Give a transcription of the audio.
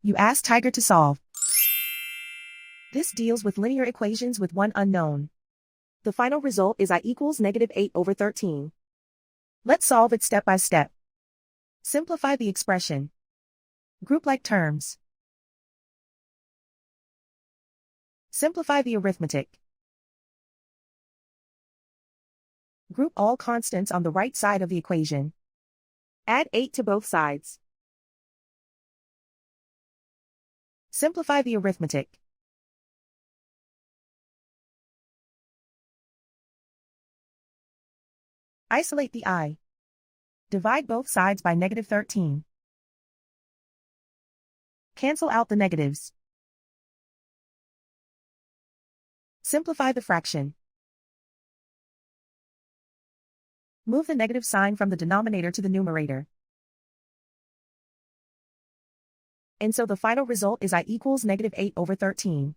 You ask Tiger to solve. This deals with linear equations with one unknown. The final result is I equals -8/13. Let's solve it step by step. Simplify the expression. Group like terms. Simplify the arithmetic. Group all constants on the right side of the equation. Add 8 to both sides. Simplify the arithmetic. Isolate the I. Divide both sides by -13. Cancel out the negatives. Simplify the fraction. Move the negative sign from the denominator to the numerator. And so the final result is I equals -8/13.